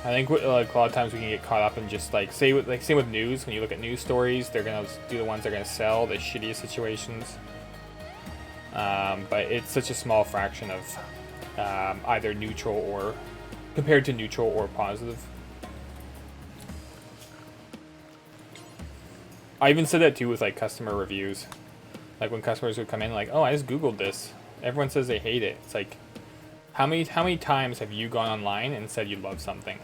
I think like a lot of times we can get caught up in just like say like same with news. When you look at news stories, they're gonna do the ones that are gonna sell the shittiest situations. But it's such a small fraction of either neutral or compared to neutral or positive. I even said that too with like customer reviews. Like when customers would come in, like, "Oh, I just Googled this." Everyone says they hate it. It's like, how many times have you gone online and said you love something?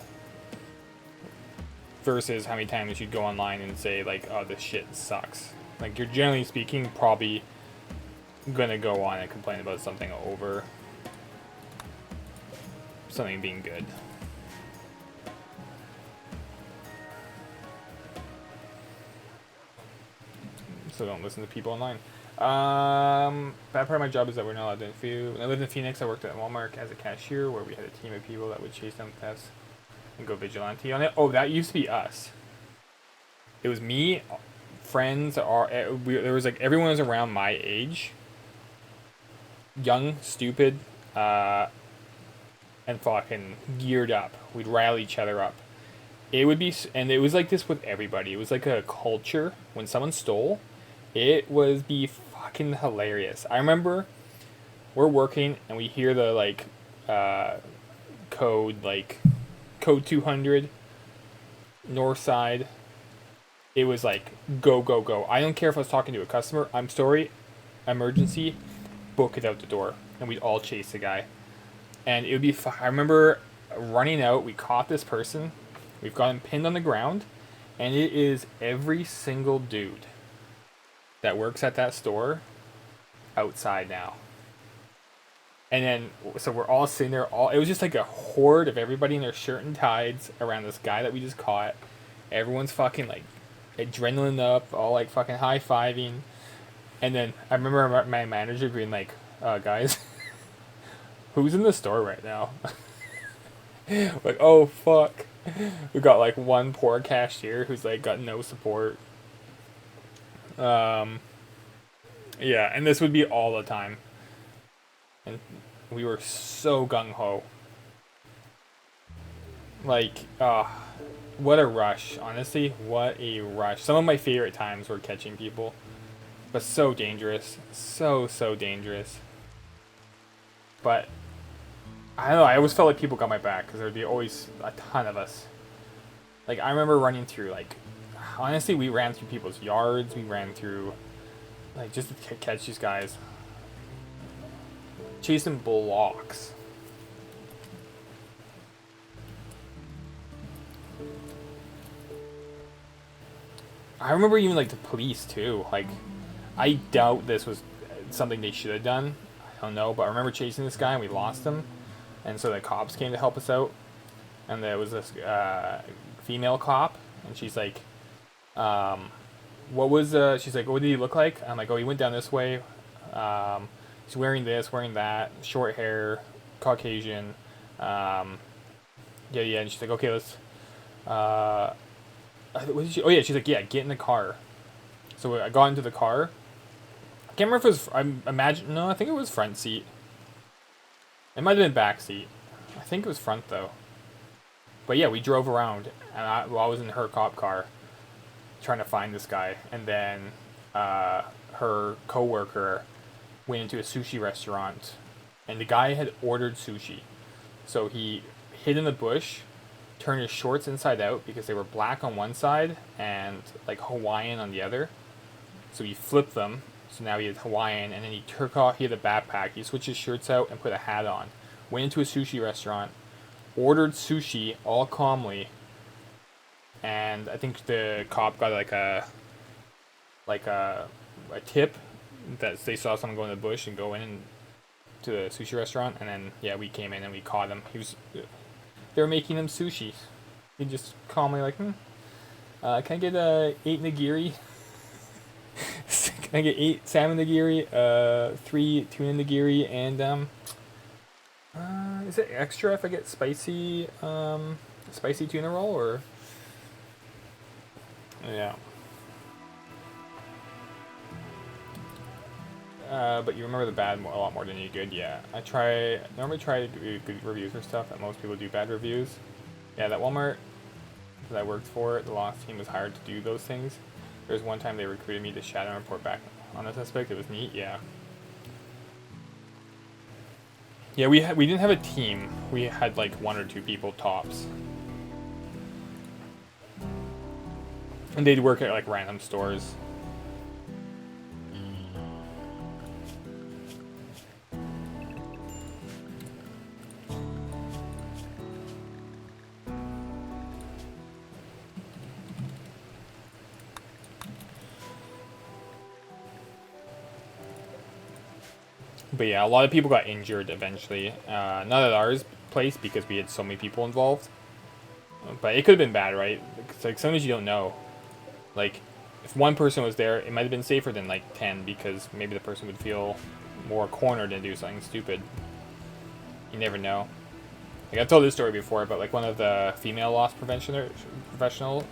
Versus how many times you'd go online and say like, "Oh, this shit sucks." Like you're generally speaking probably gonna go on and complain about something over something being good. So don't listen to people online. Bad part of my job is that we're not allowed to interview. When I lived in Phoenix, I worked at Walmart as a cashier where we had a team of people that would chase down thefts and go vigilante on it. Oh, that used to be us. It was me, friends, there was like everyone was around my age. Young, stupid, and fucking geared up. We'd rile each other up. It would be, and it was like this with everybody. It was like a culture. When someone stole, it was be fucking hilarious. I remember we're working and we hear the code code 200 north side. It was like go go go. I don't care if I was talking to a customer. I'm sorry, emergency, book it out the door, and we'd all chase the guy. And it would be. I remember running out. We caught this person. We've got him pinned on the ground, and it is every single dude that works at that store outside now. And then, so we're all sitting there. It was just like a horde of everybody in their shirt and ties around this guy that we just caught. Everyone's fucking like adrenaline up, all like fucking high fiving. And then I remember my manager being like, "Guys, who's in the store right now?" Like, oh fuck, we got like one poor cashier who's like got no support. Um, yeah, and this would be all the time, and we were so gung ho. Like, what a rush! Honestly, what a rush. Some of my favorite times were catching people, but so dangerous, so dangerous. But I don't know. I always felt like people got my back because there'd be always a ton of us. Like I remember running through like, honestly, we ran through people's yards. We ran through like just to catch these guys, chasing blocks. I remember even like the police too. Like, I doubt this was something they should have done. I don't know, but I remember chasing this guy and we lost him, and so the cops came to help us out. And there was this female cop, and she's like, "What was?" She's like, "What did he look like?" I'm like, "Oh, he went down this way. He's wearing this, wearing that, short hair, Caucasian." Yeah, yeah. And she's like, "Okay, let's." What did she? Oh yeah, she's like, "Yeah, get in the car." So I got into the car. I can't remember if it was. I imagine no, I think it was front seat. It might have been back seat. I think it was front though. But yeah, we drove around, and I was in her cop car, trying to find this guy, and then her coworker went into a sushi restaurant, and the guy had ordered sushi, so he hid in the bush, turned his shorts inside out because they were black on one side and like Hawaiian on the other, so he flipped them. So now he had Hawaiian, and then he took off. He had a backpack. He switched his shirts out and put a hat on. Went into a sushi restaurant, ordered sushi all calmly, and I think the cop got like a tip that they saw someone go in the bush and go in and to the sushi restaurant, and then yeah, we came in and we caught him. They were making him sushi. He just calmly like, can I get 8 nigiri? Can I get 8 salmon nigiri, 3 tuna nigiri, and is it extra if I get spicy tuna roll or? Yeah. But you remember the bad a lot more than you good. Yeah, normally try to do good reviews for stuff, and most people do bad reviews. Yeah, that Walmart that I worked for, the loss team was hired to do those things. There was one time they recruited me to shadow and report back on a suspect. It was neat, yeah. Yeah, we didn't have a team. We had like 1 or 2 people tops, and they'd work at like random stores. But yeah, a lot of people got injured eventually. Not at ours place because we had so many people involved. But it could have been bad, right? It's like sometimes you don't know. Like, if one person was there, it might have been safer than like 10 because maybe the person would feel more cornered and do something stupid. You never know. Like I've told this story before, but like one of the female loss professional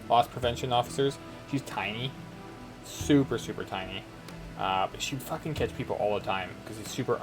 loss prevention officers, she's tiny, super tiny. But she'd fucking catch people all the time because it's super